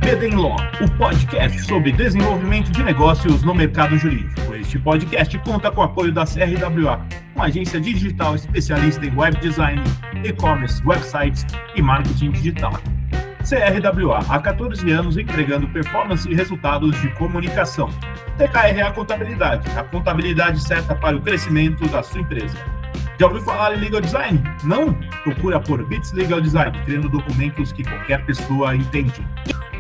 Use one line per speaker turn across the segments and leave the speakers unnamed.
BD Law, o podcast sobre desenvolvimento de negócios no mercado jurídico. Este podcast conta com o apoio da CRWA, uma agência digital especialista em web design, e-commerce, websites e marketing digital. CRWA, há 14 anos entregando performance e resultados de comunicação. TKRA Contabilidade, a contabilidade certa para o crescimento da sua empresa. Já ouviu falar em Legal Design? Não? Procura por Bits Legal Design, criando documentos que qualquer pessoa entende.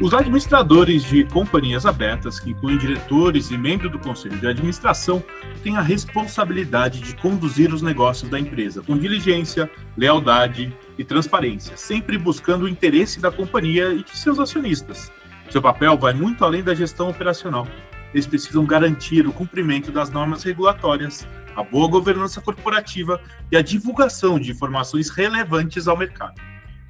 Os administradores de companhias abertas, que incluem diretores e membros do conselho de administração, têm a responsabilidade de conduzir os negócios da empresa com diligência, lealdade e transparência, sempre buscando o interesse da companhia e de seus acionistas. Seu papel vai muito além da gestão operacional. Eles precisam garantir o cumprimento das normas regulatórias, a boa governança corporativa e a divulgação de informações relevantes ao mercado.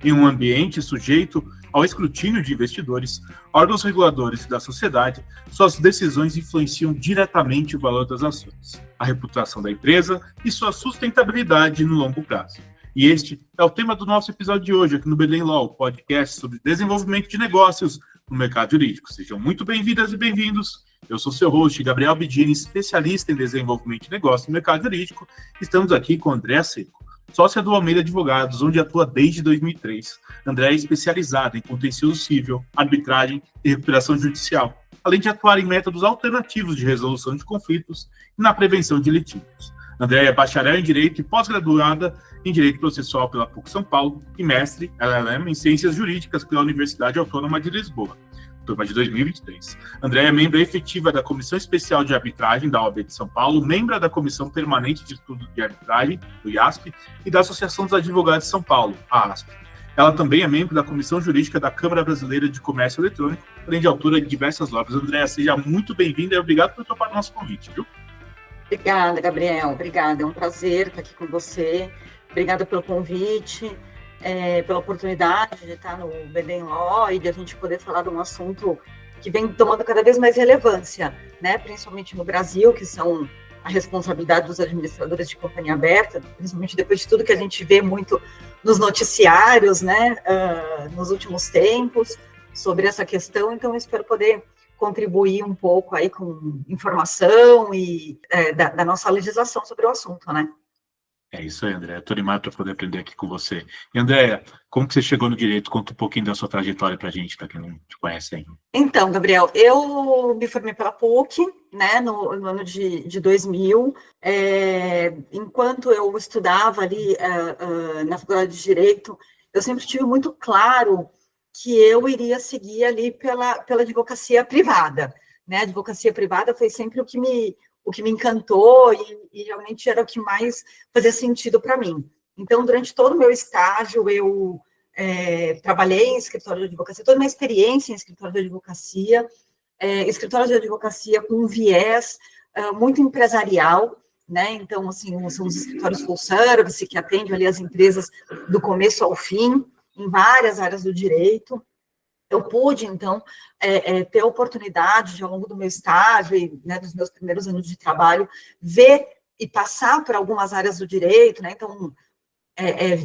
Em um ambiente sujeito ao escrutínio de investidores, órgãos reguladores e da sociedade, suas decisões influenciam diretamente o valor das ações, a reputação da empresa e sua sustentabilidade no longo prazo. E este é o tema do nosso episódio de hoje aqui no BD Law, podcast sobre desenvolvimento de negócios no mercado jurídico. Sejam muito bem-vindas e bem-vindos. Eu sou seu host, Gabriel Bidini, especialista em desenvolvimento de negócios no mercado jurídico. Estamos aqui com Andréa Seco, sócia do Almeida Advogados, onde atua desde 2003. Andréa é especializada em contencioso civil, arbitragem e recuperação judicial, além de atuar em métodos alternativos de resolução de conflitos e na prevenção de litígios. Andréa é bacharel em Direito e pós-graduada em Direito Processual pela PUC São Paulo e mestre LLM em Ciências Jurídicas pela Universidade Autônoma de Lisboa, turma de 2023. Andréa é membro efetiva da Comissão Especial de Arbitragem da OAB de São Paulo, membro da Comissão Permanente de Estudo de Arbitragem, do IASP, e da Associação dos Advogados de São Paulo, a ASP. Ela também é membro da Comissão Jurídica da Câmara Brasileira de Comércio Eletrônico, além de autora de diversas obras. Andréa, seja muito bem-vinda e obrigado por topar o nosso convite, viu?
Obrigada, Gabriel. Obrigada. É um prazer estar aqui com você. Obrigada pelo convite, pela oportunidade de estar no BD Law e de a gente poder falar de um assunto que vem tomando cada vez mais relevância, né? Principalmente no Brasil, que são a responsabilidade dos administradores de companhia aberta, principalmente depois de tudo que a gente vê muito nos noticiários, né? Nos últimos tempos, sobre essa questão. Então, eu espero poder contribuir um pouco aí com informação e da nossa legislação sobre o assunto, né?
É isso aí, Andréa. Estou animado para poder aprender aqui com você. E, Andréa, como que você chegou no direito? Conta um pouquinho da sua trajetória para a gente, para quem não te conhece ainda.
Então, Gabriel, eu me formei pela PUC, né, no ano de 2000. Enquanto eu estudava ali na Faculdade de Direito, eu sempre tive muito claro que eu iria seguir ali pela advocacia privada, né? A advocacia privada foi sempre o que me encantou e realmente era o que mais fazia sentido para mim. Então, durante todo o meu estágio, eu trabalhei em escritório de advocacia, toda uma experiência em escritório de advocacia com um viés muito empresarial, né? Então, assim, são os escritórios full service, que atendem ali as empresas do começo ao fim, em várias áreas do direito. Eu pude, então, ter a oportunidade de, ao longo do meu estágio e, né, dos meus primeiros anos de trabalho, ver e passar por algumas áreas do direito, né? Então,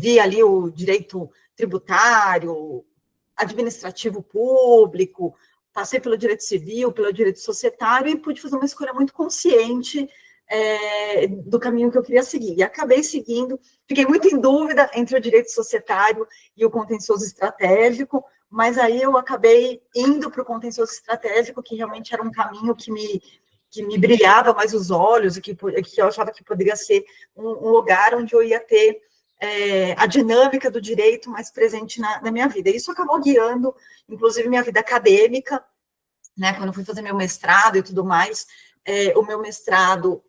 vi ali o direito tributário, administrativo público, passei pelo direito civil, pelo direito societário e pude fazer uma escolha muito consciente do caminho que eu queria seguir. E acabei seguindo, fiquei muito em dúvida entre o direito societário e o contencioso estratégico, mas aí eu acabei indo para o contencioso estratégico, que realmente era um caminho que me brilhava mais os olhos e que eu achava que poderia ser um lugar onde eu ia ter a dinâmica do direito mais presente na minha vida. Isso acabou guiando, inclusive, minha vida acadêmica, né? Quando eu fui fazer meu mestrado e tudo mais, o meu mestrado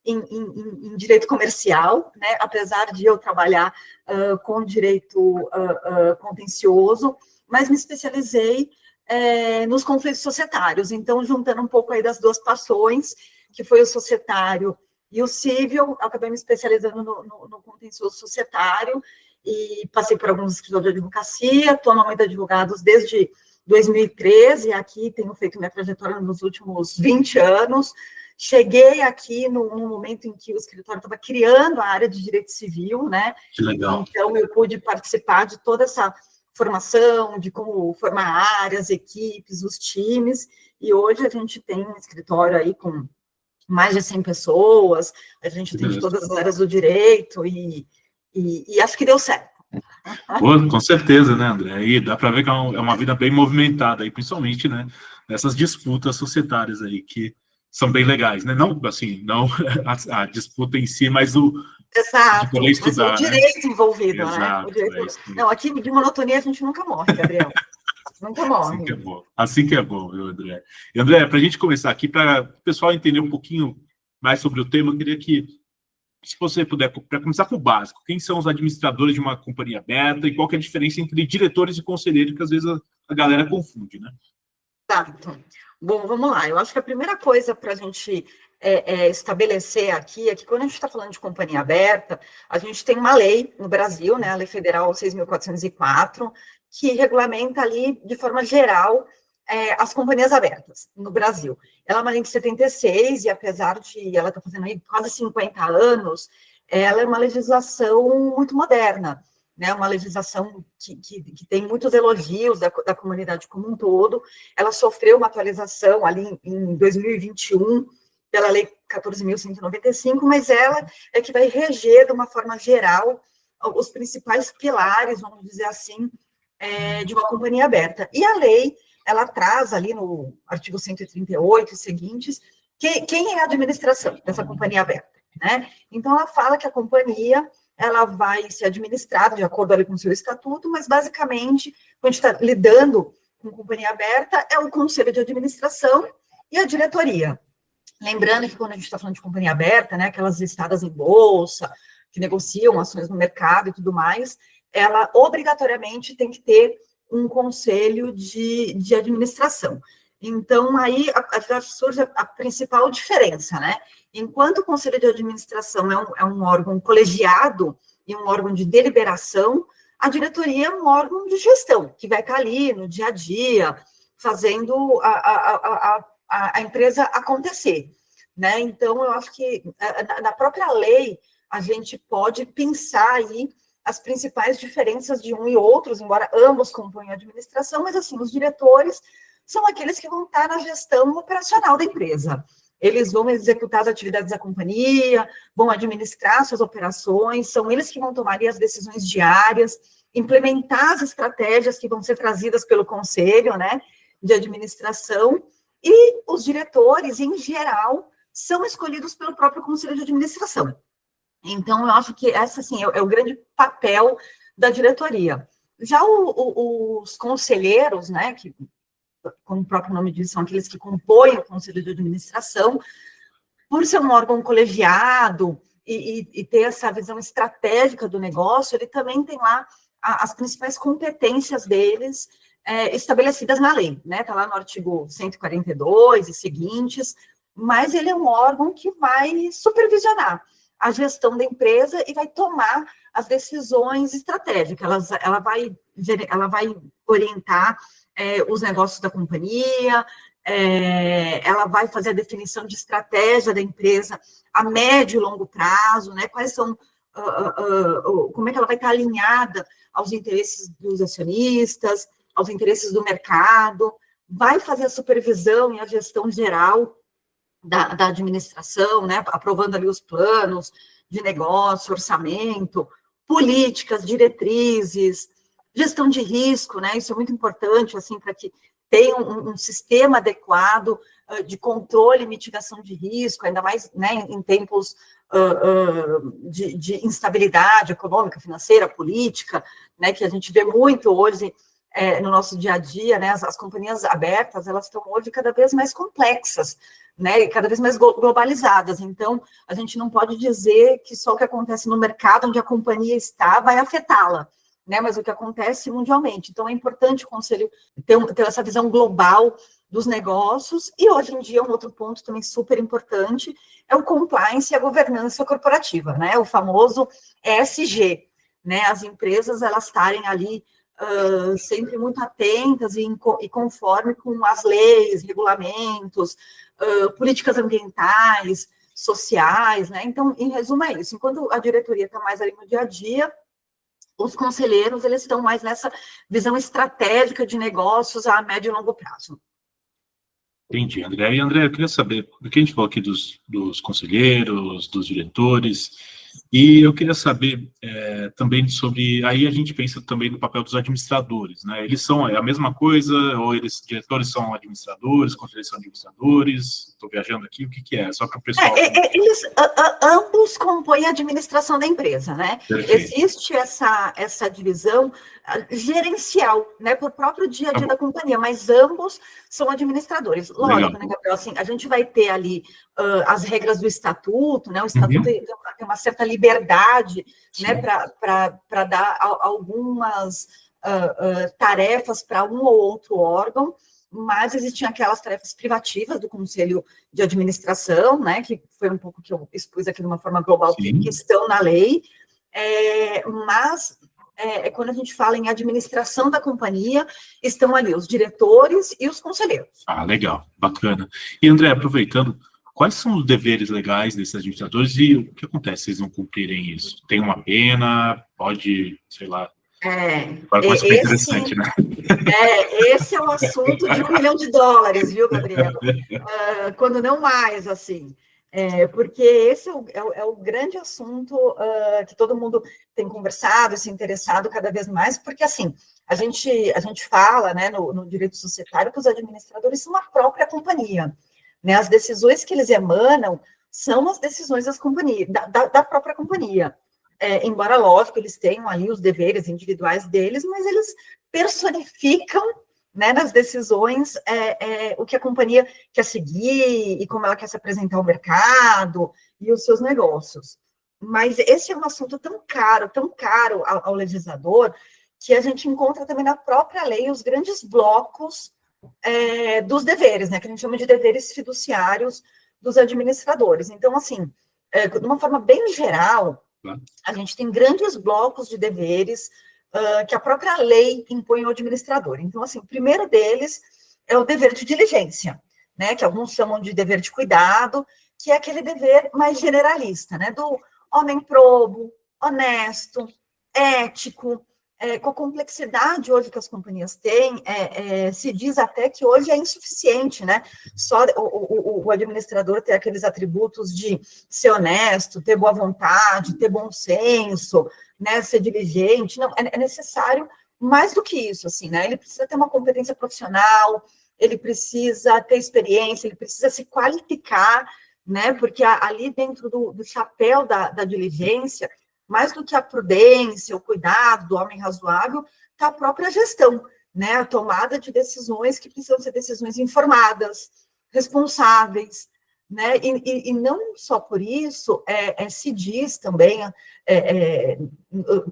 em direito comercial, né? Apesar de eu trabalhar com direito contencioso, mas me especializei nos conflitos societários. Então, juntando um pouco aí das duas paixões, que foi o societário e o civil, eu acabei me especializando no contencioso societário e passei por alguns escritórios de advocacia, estou no Almeida Advogados desde 2013, e aqui tenho feito minha trajetória nos últimos 20 anos. Cheguei aqui no momento em que o escritório estava criando a área de direito civil, né?
Que legal.
Então, eu pude participar de toda essa formação, de como formar áreas, equipes, os times, e hoje a gente tem um escritório aí com mais de 100 pessoas, a gente tem de todas as áreas do direito, e acho que deu certo.
Pô, com certeza, né, André? Aí dá para ver que é uma vida bem movimentada, aí, principalmente, né, nessas disputas societárias aí, que são bem legais, né? Não, assim, não a disputa em si, mas de poder estudar,
mas o direito, né, envolvido,
exato,
né? O direito... Não, aqui de monotonia a gente nunca morre, Gabriel. Nunca morre.
Assim que é bom. Assim que é bom, viu, André? E, André, para a gente começar aqui, para o pessoal entender um pouquinho mais sobre o tema, eu queria que, se você puder, para começar com o básico, quem são os administradores de uma companhia aberta e qual que é a diferença entre diretores e conselheiros, que às vezes a galera confunde, né?
Tá, então. Bom, vamos lá. Eu acho que a primeira coisa para a gente estabelecer aqui é que quando a gente está falando de companhia aberta, a gente tem uma lei no Brasil, né, a Lei Federal 6.404, que regulamenta ali, de forma geral, as companhias abertas no Brasil. Ela é uma lei de 76, e apesar de ela estar fazendo aí quase 50 anos, ela é uma legislação muito moderna, né, uma legislação que tem muitos elogios da comunidade como um todo. Ela sofreu uma atualização ali em 2021, pela Lei 14.195, mas ela é que vai reger, de uma forma geral, os principais pilares, vamos dizer assim, de uma companhia aberta. E a lei, ela traz ali no artigo 138 e seguintes, quem é a administração dessa companhia aberta, né? Então, ela fala que a companhia, ela vai ser administrada de acordo ali com o seu estatuto, mas, basicamente, quando a gente está lidando com companhia aberta, é o conselho de administração e a diretoria. Lembrando que quando a gente está falando de companhia aberta, né, aquelas listadas em bolsa, que negociam ações no mercado e tudo mais, ela obrigatoriamente tem que ter um conselho de administração. Então, aí surge a principal diferença, né? Enquanto o conselho de administração é um órgão colegiado e um órgão de deliberação, a diretoria é um órgão de gestão, que vai estar ali no dia a dia, fazendo a empresa acontecer, né? Então, eu acho que na própria lei a gente pode pensar aí as principais diferenças de um e outros, embora ambos componham a administração, mas, assim, os diretores são aqueles que vão estar na gestão operacional da empresa. Eles vão executar as atividades da companhia, vão administrar suas operações, são eles que vão tomar as decisões diárias, implementar as estratégias que vão ser trazidas pelo conselho, né, de administração, e os diretores, em geral, são escolhidos pelo próprio conselho de administração. Então, eu acho que esse, assim, é o grande papel da diretoria. Já os conselheiros, né, que, como o próprio nome diz, são aqueles que compõem o conselho de administração, por ser um órgão colegiado e ter essa visão estratégica do negócio, ele também tem lá as principais competências deles estabelecidas na lei, né? Está lá no artigo 142 e seguintes, mas ele é um órgão que vai supervisionar a gestão da empresa e vai tomar as decisões estratégicas. Ela vai orientar os negócios da companhia, ela vai fazer a definição de estratégia da empresa a médio e longo prazo, né? Quais são, como é que ela vai estar alinhada aos interesses dos acionistas, aos interesses do mercado, vai fazer a supervisão e a gestão geral da administração, né, aprovando ali os planos de negócio, orçamento, políticas, diretrizes, gestão de risco, né, isso é muito importante, assim, para que tenha um sistema adequado de controle e mitigação de risco, ainda mais, né, em tempos de instabilidade econômica, financeira, política, né, que a gente vê muito hoje no nosso dia a dia, né, as companhias abertas, elas estão hoje cada vez mais complexas, né, cada vez mais globalizadas. Então, a gente não pode dizer que só o que acontece no mercado onde a companhia está vai afetá-la, né, mas o que acontece mundialmente. Então, é importante o conselho ter essa visão global dos negócios, e hoje em dia, um outro ponto também super importante é o compliance e a governança corporativa, né, o famoso ESG, né, as empresas, elas estarem ali sempre muito atentas e conforme com as leis, regulamentos, políticas ambientais, sociais, né? Então, em resumo, é isso. Enquanto a diretoria está mais ali no dia a dia, Os conselheiros, eles estão mais nessa visão estratégica de negócios a médio e longo prazo.
Entendi, André. E, André, eu queria saber, porque a gente falou aqui dos conselheiros, dos diretores, e eu queria saber também sobre, aí a gente pensa também no papel dos administradores, né? Eles são a mesma coisa, ou diretores são administradores, conselheiros são administradores? Estou viajando aqui, o que é? Só para o pessoal...
Ambos compõem a administração da empresa, né?
Perfeito.
Existe essa divisão gerencial, né, por próprio dia a dia da companhia, mas ambos são administradores. Lógico, né, Gabriel? Assim, a gente vai ter ali as regras do estatuto, né? O estatuto tem uma certa liberdade, né, para dar algumas tarefas para um ou outro órgão, mas existiam aquelas tarefas privativas do Conselho de Administração, né, que foi um pouco que eu expus aqui de uma forma global, que estão na lei, mas quando a gente fala em administração da companhia, estão ali os diretores e os conselheiros.
Ah, legal, bacana. E, André, aproveitando, quais são os deveres legais desses administradores e o que acontece se eles não cumprirem isso? Tem uma pena? Pode, sei lá... Agora pode ser interessante, né?
Esse é o assunto de $1 milhão, viu, Gabriel? Quando não mais, assim. Porque esse é o grande assunto que todo mundo tem conversado, se interessado cada vez mais, porque, assim, a gente fala, né, no direito societário que os administradores são a própria companhia, né? As decisões que eles emanam são as decisões das companhias, da própria companhia. Embora, lógico, eles tenham ali os deveres individuais deles, mas eles personificam, né, nas decisões o que a companhia quer seguir e como ela quer se apresentar ao mercado e os seus negócios. Mas esse é um assunto tão caro ao legislador, que a gente encontra também na própria lei os grandes blocos dos deveres, né, que a gente chama de deveres fiduciários dos administradores. Então, assim, de uma forma bem geral, a gente tem grandes blocos de deveres que a própria lei impõe ao administrador. Então, assim, o primeiro deles é o dever de diligência, né, que alguns chamam de dever de cuidado, que é aquele dever mais generalista, né, do homem probo, honesto, ético, com a complexidade hoje que as companhias têm, se diz até que hoje é insuficiente, né? Só o administrador ter aqueles atributos de ser honesto, ter boa vontade, ter bom senso, né? Ser diligente. Não, é necessário mais do que isso, assim, né? Ele precisa ter uma competência profissional, ele precisa ter experiência, ele precisa se qualificar, né? Porque ali dentro do chapéu da diligência, mais do que a prudência, o cuidado do homem razoável, está a própria gestão, né? A tomada de decisões que precisam ser decisões informadas, responsáveis, né? E não só por isso, se diz também,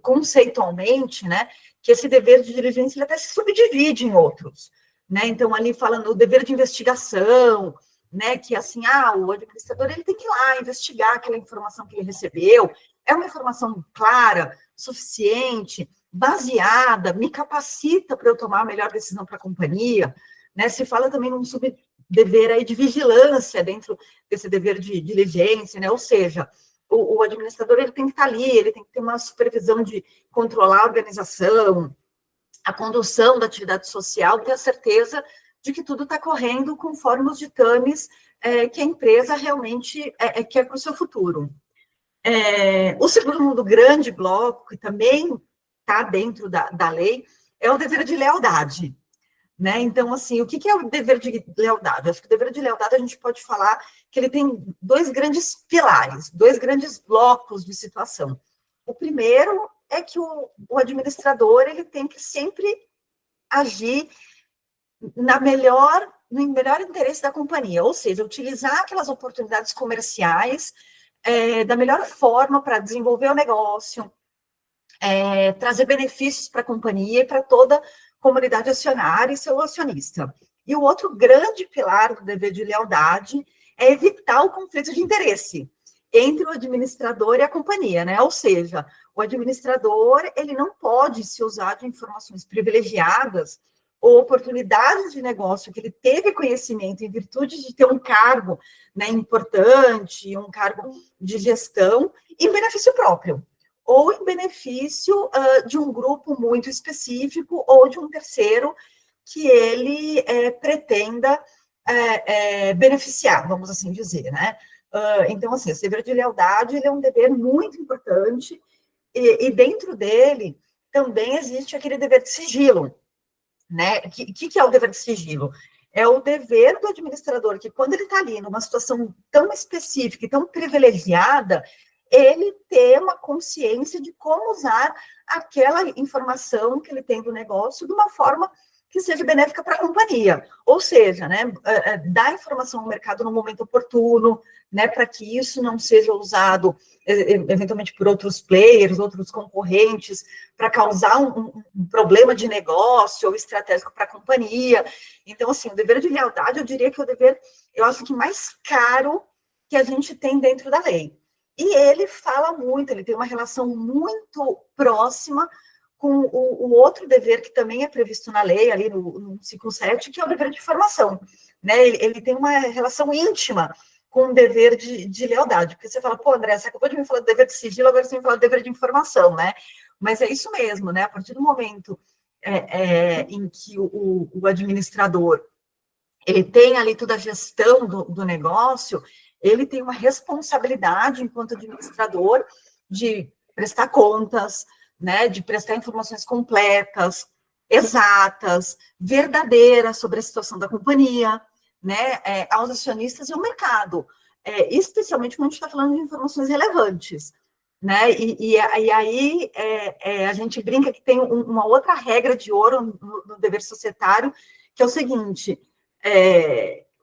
conceitualmente, né, que esse dever de diligência ele até se subdivide em outros, né? Então, ali falando o dever de investigação, né, que assim, o administrador ele tem que ir lá investigar aquela informação que ele recebeu. É uma informação clara, suficiente, baseada, me capacita para eu tomar a melhor decisão para a companhia, né? Se fala também num subdever aí de vigilância dentro desse dever de diligência, né? Ou seja, o administrador ele tem que estar ali, ele tem que ter uma supervisão de controlar a organização, a condução da atividade social, ter a certeza de que tudo está correndo conforme os ditames que a empresa realmente quer para o seu futuro. O segundo grande bloco, que também está dentro da lei, é o dever de lealdade, né? Então, assim, o que é o dever de lealdade? Acho que o dever de lealdade a gente pode falar que ele tem dois grandes pilares, dois grandes blocos de situação. O primeiro é que o administrador ele tem que sempre agir no melhor interesse da companhia, ou seja, utilizar aquelas oportunidades comerciais da melhor forma para desenvolver o negócio, trazer benefícios para a companhia e para toda a comunidade acionária e seu acionista. E o outro grande pilar do dever de lealdade é evitar o conflito de interesse entre o administrador e a companhia, né? Ou seja, o administrador ele não pode se usar de informações privilegiadas ou oportunidades de negócio que ele teve conhecimento em virtude de ter um cargo, né, importante, um cargo de gestão em benefício próprio. ou em benefício de um grupo muito específico ou de um terceiro que ele pretenda beneficiar, vamos assim dizer, né? Então, assim, esse dever de lealdade, ele é um dever muito importante, e dentro dele também existe aquele dever de sigilo, né? O que é o dever de sigilo? É o dever do administrador que, quando ele está ali numa situação tão específica e tão privilegiada, ele ter uma consciência de como usar aquela informação que ele tem do negócio de uma forma que seja benéfica para a companhia. Ou seja, né, dar informação ao mercado no momento oportuno, né, para que isso não seja usado eventualmente por outros players, outros concorrentes, para causar um problema de negócio ou estratégico para a companhia. Então, assim, o dever de lealdade, eu diria que é o dever, eu acho que mais caro que a gente tem dentro da lei. E ele fala muito, ele tem uma relação muito próxima com o outro dever que também é previsto na lei, ali no ciclo 7, que é o dever de informação, né? Ele tem uma relação íntima com o dever de lealdade, porque você fala, pô, André, você acabou de me falar do dever de sigilo, agora você me fala do dever de informação, né? Mas é isso mesmo, né? A partir do momento em que o administrador, ele tem ali toda a gestão do negócio, ele tem uma responsabilidade, enquanto administrador, de prestar contas, né, de prestar informações completas, exatas, verdadeiras sobre a situação da companhia, né, aos acionistas e ao mercado, especialmente quando a gente está falando de informações relevantes, né, e aí a gente brinca que tem uma outra regra de ouro no dever societário, que é o seguinte,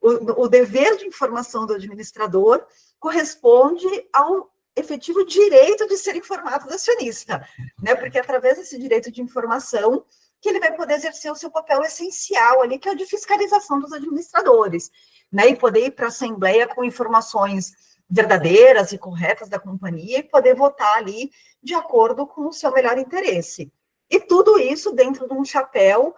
o dever de informação do administrador corresponde ao efetivo direito de ser informado do acionista, né? Porque é através desse direito de informação que ele vai poder exercer o seu papel essencial ali, que é o de fiscalização dos administradores, né? E poder ir para a Assembleia com informações verdadeiras e corretas da companhia e poder votar ali de acordo com o seu melhor interesse. E tudo isso dentro de um chapéu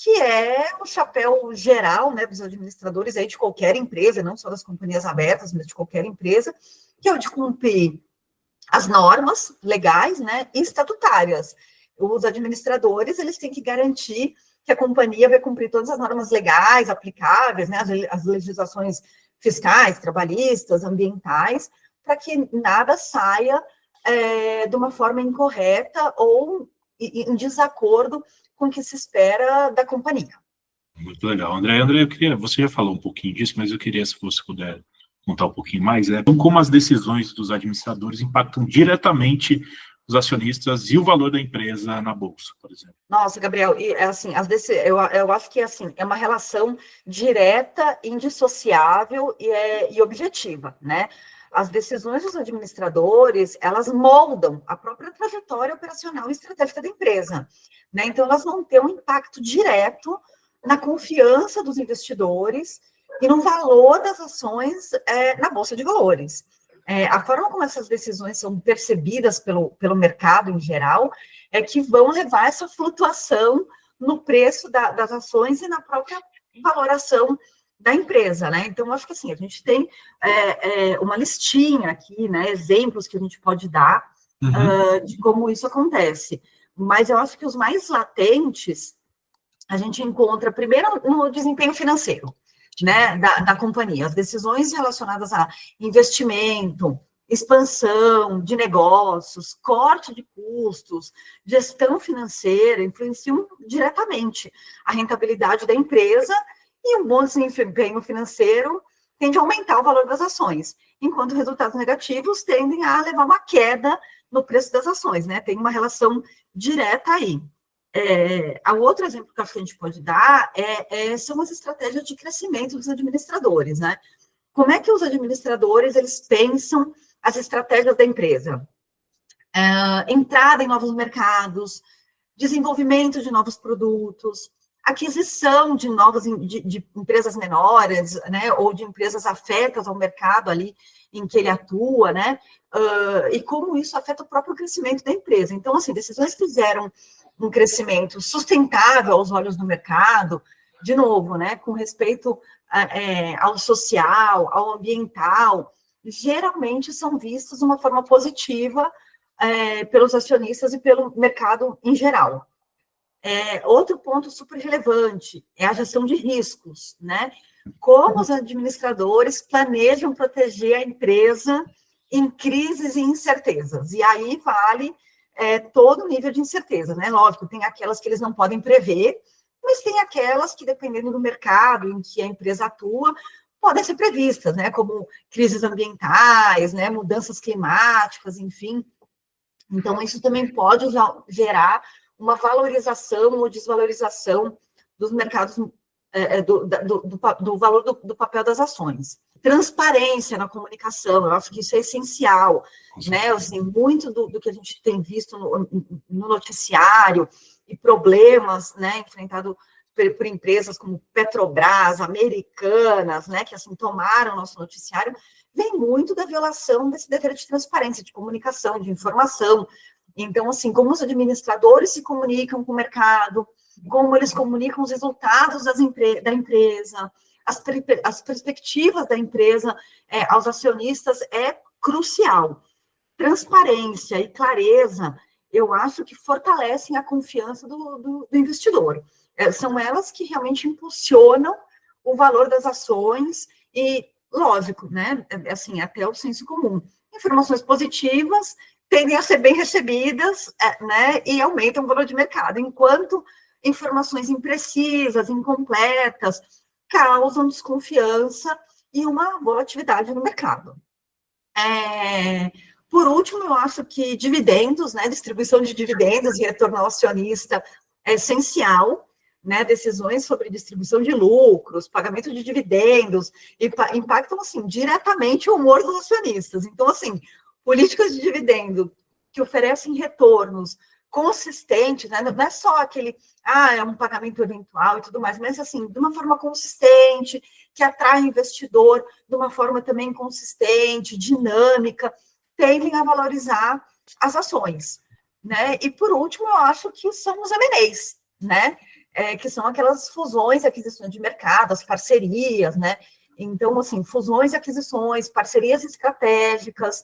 que é o chapéu geral, né, dos administradores aí de qualquer empresa, não só das companhias abertas, mas de qualquer empresa, que é o de cumprir as normas legais, né, e estatutárias. Os administradores, eles têm que garantir que a companhia vai cumprir todas as normas legais aplicáveis, né, as legislações fiscais, trabalhistas, ambientais, para que nada saia de uma forma incorreta ou em desacordo com o que se espera da companhia.
Muito legal. André, você já falou um pouquinho disso, mas eu queria, se você puder contar um pouquinho mais, como as decisões dos administradores impactam diretamente os acionistas e o valor da empresa na bolsa, por exemplo.
Nossa, Gabriel, e assim, eu acho que assim, é uma relação direta, indissociável e objetiva, né? As decisões dos administradores, elas moldam a própria trajetória operacional e estratégica da empresa, né? Então, elas vão ter um impacto direto na confiança dos investidores e no valor das ações na Bolsa de Valores. A forma como essas decisões são percebidas pelo mercado em geral é que vão levar essa flutuação no preço das ações e na própria valoração da empresa, né? Então, acho que assim, a gente tem uma listinha aqui, né, exemplos que a gente pode dar de como isso acontece. Mas eu acho que os mais latentes a gente encontra primeiro no desempenho financeiro, né, da companhia. As decisões relacionadas a investimento, expansão de negócios, corte de custos, gestão financeira, influenciam diretamente a rentabilidade da empresa, e um bom desempenho financeiro tende a aumentar o valor das ações, enquanto resultados negativos tendem a levar uma queda no preço das ações, né? Tem uma relação direta aí. O outro exemplo que a gente pode dar são as estratégias de crescimento dos administradores, né? Como é que os administradores, eles pensam as estratégias da empresa? Entrada em novos mercados, desenvolvimento de novos produtos, aquisição de empresas menores, né, ou de empresas afetas ao mercado ali em que ele atua, né, e como isso afeta o próprio crescimento da empresa. Então, assim, decisões que fizeram um crescimento sustentável aos olhos do mercado, de novo, né, com respeito ao social, ao ambiental, geralmente são vistas de uma forma positiva pelos acionistas e pelo mercado em geral. Outro ponto super relevante é a gestão de riscos, né? Como os administradores planejam proteger a empresa em crises e incertezas. E aí vale todo o nível de incerteza, né? Lógico, tem aquelas que eles não podem prever, mas tem aquelas que, dependendo do mercado em que a empresa atua, podem ser previstas, né? Como crises ambientais, né? Mudanças climáticas, enfim. Então, isso também pode gerar uma valorização ou desvalorização dos mercados, do valor do papel das ações. Transparência na comunicação, eu acho que isso é essencial, né? Assim, muito do que a gente tem visto no noticiário e problemas, né, enfrentados por empresas como Petrobras, Americanas, né, que assim tomaram nosso noticiário, vem muito da violação desse dever de transparência, de comunicação, de informação. Então, assim, como os administradores se comunicam com o mercado, como eles comunicam os resultados da empresa, as perspectivas da empresa aos acionistas é crucial. Transparência e clareza, eu acho que fortalecem a confiança do investidor. São elas que realmente impulsionam o valor das ações e, lógico, né, assim, até o senso comum. Informações positivas tendem a ser bem recebidas, né, e aumentam o valor de mercado, enquanto informações imprecisas, incompletas, causam desconfiança e uma volatilidade no mercado. Por último, eu acho que dividendos, né, distribuição de dividendos e retorno ao acionista é essencial, né, decisões sobre distribuição de lucros, pagamento de dividendos, impactam, assim, diretamente o humor dos acionistas. Então, assim, políticas de dividendo que oferecem retornos consistentes, né, não é só aquele, é um pagamento eventual e tudo mais, mas, assim, de uma forma consistente, que atrai investidor de uma forma também consistente, dinâmica, tendem a valorizar as ações, né? E, por último, eu acho que são os M&As, né? Que são aquelas fusões e aquisições de mercado, as parcerias, né? Então, assim, fusões e aquisições, parcerias estratégicas,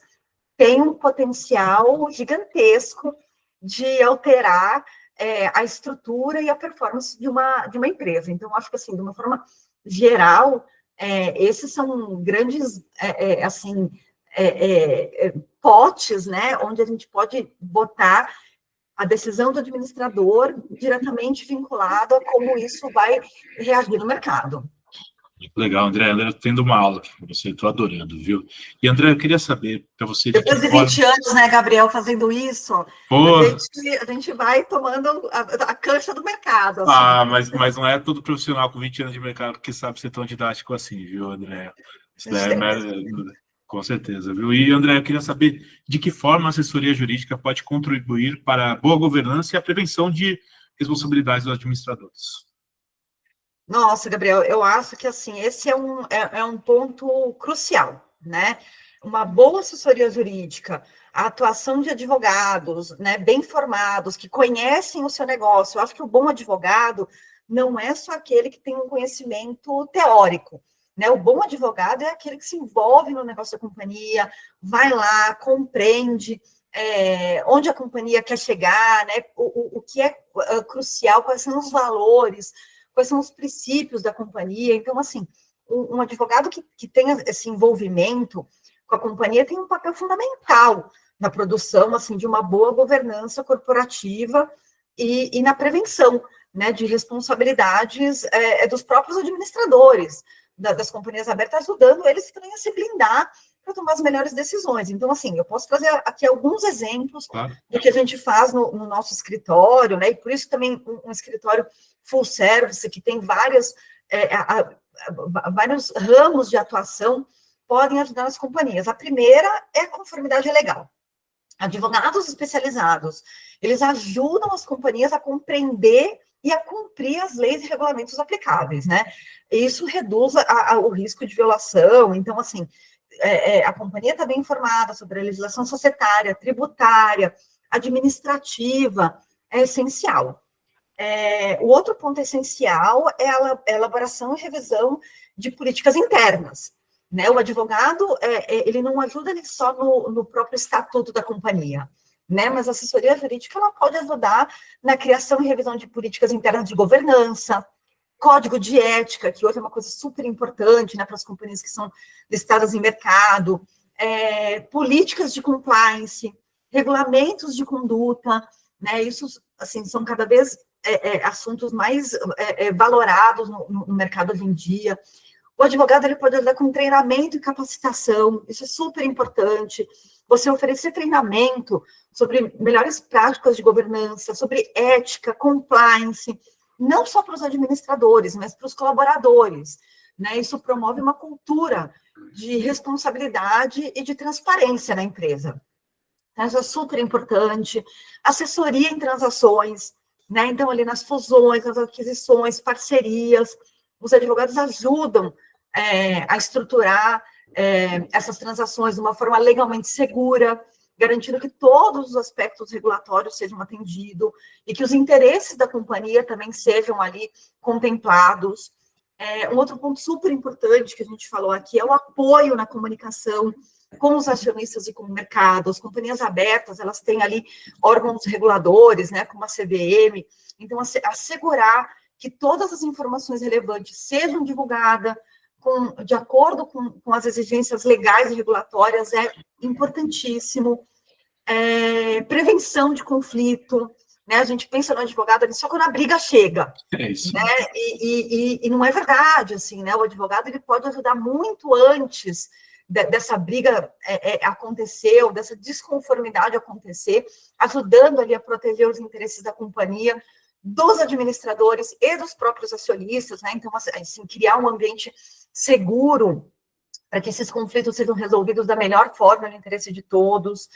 têm um potencial gigantesco de alterar a estrutura e a performance de uma empresa. Então, acho que, assim, de uma forma geral, esses são grandes, assim, potes, né, onde a gente pode botar a decisão do administrador diretamente vinculada a como isso vai reagir no mercado.
Legal, André. André, tendo uma aula com você, estou adorando, viu? E, André, eu queria saber para você...
Depois de 20 anos, né, Gabriel, fazendo isso, a gente vai tomando a cancha do mercado. Assim.
Mas não é todo profissional com 20 anos de mercado que sabe ser tão didático assim, viu, André? Com certeza, viu? E, André, eu queria saber de que forma a assessoria jurídica pode contribuir para a boa governança e a prevenção de responsabilidades dos administradores.
Nossa, Gabriel, eu acho que, assim, esse é um ponto crucial, né? Uma boa assessoria jurídica, a atuação de advogados, né, bem formados, que conhecem o seu negócio. Eu acho que o bom advogado não é só aquele que tem um conhecimento teórico, né? O bom advogado é aquele que se envolve no negócio da companhia, vai lá, compreende onde a companhia quer chegar, né? O que é crucial, quais são os valores, quais são os princípios da companhia. Então, assim, um advogado que tenha esse envolvimento com a companhia tem um papel fundamental na produção, assim, de uma boa governança corporativa e na prevenção, né, de responsabilidades dos próprios administradores das companhias abertas, ajudando eles também a se blindar para tomar as melhores decisões. Então, assim, eu posso trazer aqui alguns exemplos do que a gente faz no nosso escritório, né, e por isso também um escritório full service, que tem vários ramos de atuação, podem ajudar as companhias. A primeira é a conformidade legal. Advogados especializados, eles ajudam as companhias a compreender e a cumprir as leis e regulamentos aplicáveis, né? Isso reduz o risco de violação. Então, assim, a companhia está bem informada sobre a legislação societária, tributária, administrativa, é essencial. O outro ponto essencial é a elaboração e revisão de políticas internas, né? O advogado, ele não ajuda só no próprio estatuto da companhia, né? Mas a assessoria jurídica, ela pode ajudar na criação e revisão de políticas internas de governança, código de ética, que hoje é uma coisa super importante, né, para as companhias que são listadas em mercado, políticas de compliance, regulamentos de conduta, né, isso, assim, são cada vez assuntos mais valorados no mercado hoje em dia. O advogado, ele pode ajudar com treinamento e capacitação, isso é super importante. Você oferecer treinamento sobre melhores práticas de governança, sobre ética, compliance, não só para os administradores, mas para os colaboradores, né? Isso promove uma cultura de responsabilidade e de transparência na empresa. Isso é super importante. Assessoria em transações, né? Então, ali nas fusões, nas aquisições, parcerias, os advogados ajudam a estruturar essas transações de uma forma legalmente segura, garantindo que todos os aspectos regulatórios sejam atendidos e que os interesses da companhia também sejam ali contemplados. Um outro ponto super importante que a gente falou aqui é o apoio na comunicação com os acionistas e com o mercado. As companhias abertas, elas têm ali órgãos reguladores, né, como a CVM, então assegurar que todas as informações relevantes sejam divulgadas de acordo com as exigências legais e regulatórias é importantíssimo. Prevenção de conflito, né? A gente pensa no advogado ali só quando a briga chega.
É isso.
Né? E não é verdade, assim, né? O advogado, ele pode ajudar muito antes dessa briga acontecer, ou dessa desconformidade acontecer, ajudando ali a proteger os interesses da companhia, dos administradores e dos próprios acionistas, né? Então, assim, criar um ambiente seguro para que esses conflitos sejam resolvidos da melhor forma, no interesse de todos.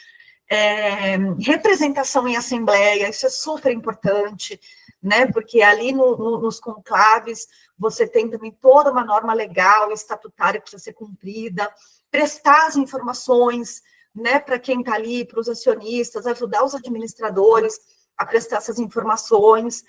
Representação em assembleia, isso é super importante, né? Porque ali nos conclaves você tem também toda uma norma legal, estatutária que precisa ser cumprida, prestar as informações, né, para quem está ali, para os acionistas, ajudar os administradores a prestar essas informações.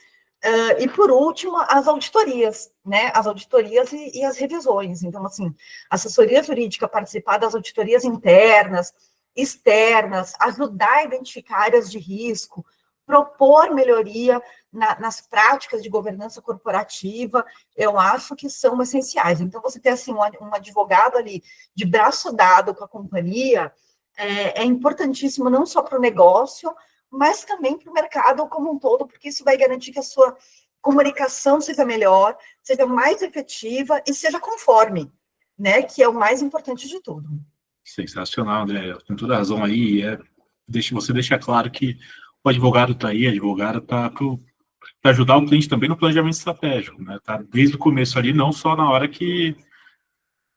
E, por último, as auditorias, né? As auditorias e as revisões. Então, assim, assessoria jurídica, participar das auditorias internas, externas, ajudar a identificar áreas de risco, propor melhoria nas práticas de governança corporativa, eu acho que são essenciais. Então, você ter, assim, um advogado ali de braço dado com a companhia é importantíssimo não só para o negócio, mas também para o mercado como um todo, porque isso vai garantir que a sua comunicação seja melhor, seja mais efetiva e seja conforme, né, que é o mais importante de tudo.
Sensacional, né? Com toda razão aí. Você deixa claro que o advogado está aí, a advogada está para ajudar o cliente também no planejamento estratégico, né? Tá desde o começo ali, não só na hora que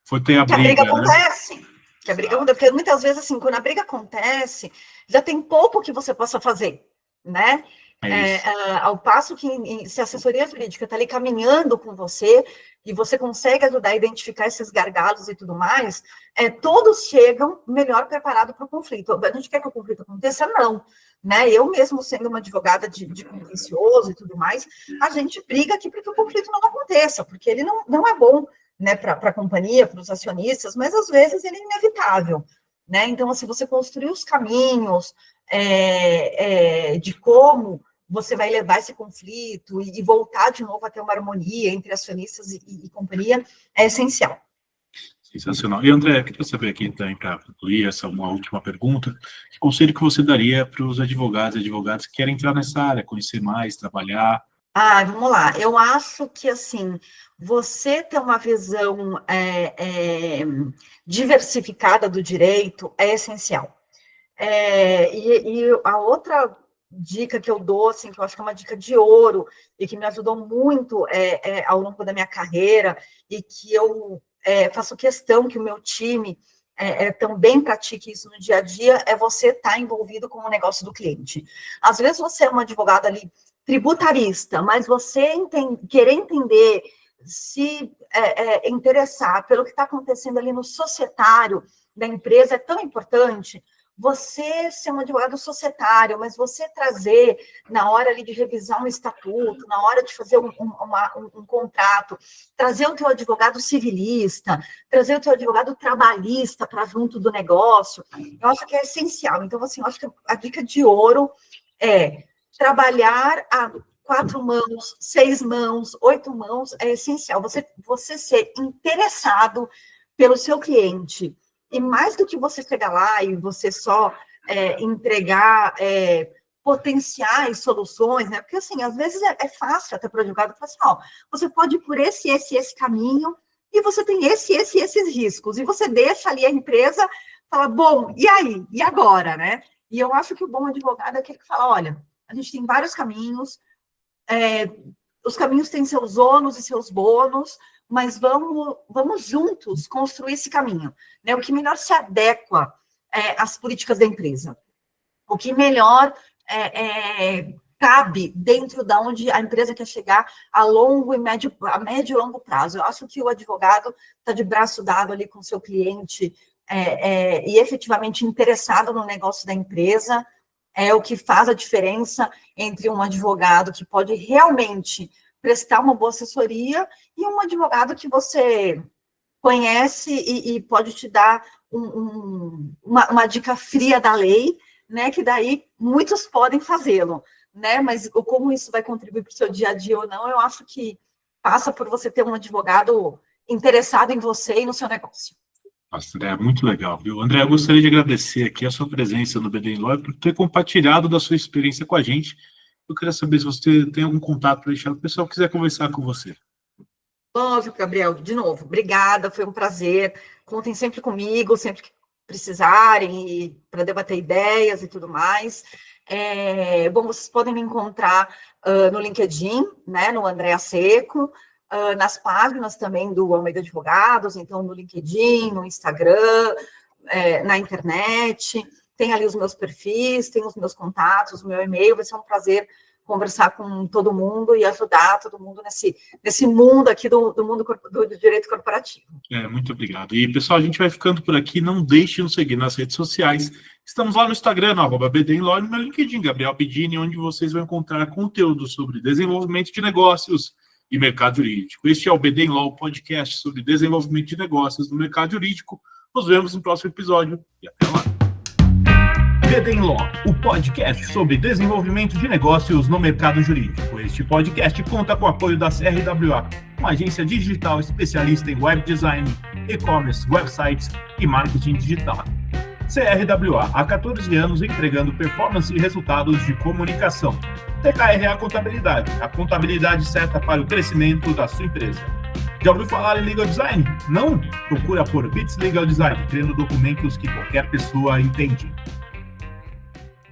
foi ter a briga.
Que a briga acontece. Que a briga, porque muitas vezes, assim, quando a briga acontece, já tem pouco que você possa fazer, né? Ao passo que, se a assessoria jurídica está ali caminhando com você, e você consegue ajudar a identificar esses gargalos e tudo mais, todos chegam melhor preparados para o conflito. A gente quer que o conflito aconteça? Não. Né? Eu mesmo, sendo uma advogada de contencioso e tudo mais, a gente briga aqui para que o conflito não aconteça, porque ele não é bom, né, para a companhia, para os acionistas, mas às vezes ele é inevitável, né? Então, assim, você construir os caminhos de como você vai levar esse conflito e voltar de novo a ter uma harmonia entre acionistas e companhia é essencial.
Sensacional. E, André, eu queria saber aqui também, para concluir essa uma última pergunta, que conselho que você daria para os advogados e advogadas que querem entrar nessa área, conhecer mais, trabalhar?
Vamos lá. Eu acho que, assim, você ter uma visão diversificada do direito é essencial. E a outra dica que eu dou, assim, que eu acho que é uma dica de ouro e que me ajudou muito ao longo da minha carreira e que eu faço questão que o meu time também pratique isso no dia a dia, é você estar envolvido com o negócio do cliente. Às vezes você é um advogado ali tributarista, mas você querer entender, se interessar pelo que está acontecendo ali no societário da empresa é tão importante, você ser um advogado societário, mas você trazer, na hora ali de revisar um estatuto, na hora de fazer um contrato, trazer o teu advogado civilista, trazer o teu advogado trabalhista para junto do negócio, eu acho que é essencial. Então, assim, eu acho que a dica de ouro é trabalhar a 4 mãos, 6 mãos, 8 mãos, é essencial. Você ser interessado pelo seu cliente. E mais do que você chegar lá e você só entregar potenciais soluções, né? Porque, assim, às vezes é fácil até para o advogado falar assim, ó, você pode ir por esse caminho e você tem esses riscos. E você deixa ali a empresa falar, bom, e aí? E agora, né? E eu acho que o bom advogado é aquele que fala, olha, a gente tem vários caminhos, os caminhos têm seus ônus e seus bônus, mas vamos juntos construir esse caminho, né? O que melhor se adequa às políticas da empresa, o que melhor cabe dentro da onde a empresa quer chegar a médio e longo prazo. Eu acho que o advogado está de braço dado ali com o seu cliente e efetivamente interessado no negócio da empresa, é o que faz a diferença entre um advogado que pode realmente prestar uma boa assessoria e um advogado que você conhece e pode te dar uma dica fria da lei, né, que daí muitos podem fazê-lo, né, mas como isso vai contribuir para o seu dia a dia ou não, eu acho que passa por você ter um advogado interessado em você e no seu negócio.
Nossa, André, muito legal, viu? André, eu gostaria de agradecer aqui a sua presença no BD Law por ter compartilhado da sua experiência com a gente. Eu queria saber se você tem algum contato para deixar o pessoal que quiser conversar com você.
Lógico, Gabriel, de novo, obrigada, foi um prazer. Contem sempre comigo, sempre que precisarem, para debater ideias e tudo mais. Bom, vocês podem me encontrar no LinkedIn, né, no Andréa Seco, nas páginas também do Almeida Advogados, então no LinkedIn, no Instagram, na internet, tem ali os meus perfis, tem os meus contatos, o meu e-mail, vai ser um prazer conversar com todo mundo e ajudar todo mundo nesse mundo aqui do mundo do direito corporativo.
Muito obrigado. E, pessoal, a gente vai ficando por aqui. Não deixe de nos seguir nas redes sociais. Estamos lá no Instagram, no @BDinLaw, e no meu LinkedIn, Gabriel Pedini, onde vocês vão encontrar conteúdo sobre desenvolvimento de negócios e mercado jurídico. Este é o BD Law, podcast sobre desenvolvimento de negócios no mercado jurídico. Nos vemos no próximo episódio e até lá.
BD Law, o podcast sobre desenvolvimento de negócios no mercado jurídico. Este podcast conta com o apoio da CRWA, uma agência digital especialista em web design, e-commerce, websites e marketing digital. CRWA, há 14 anos entregando performance e resultados de comunicação. TKRA Contabilidade, a contabilidade certa para o crescimento da sua empresa. Já ouviu falar em Legal Design? Não? Procura por Bits Legal Design, criando documentos que qualquer pessoa entende.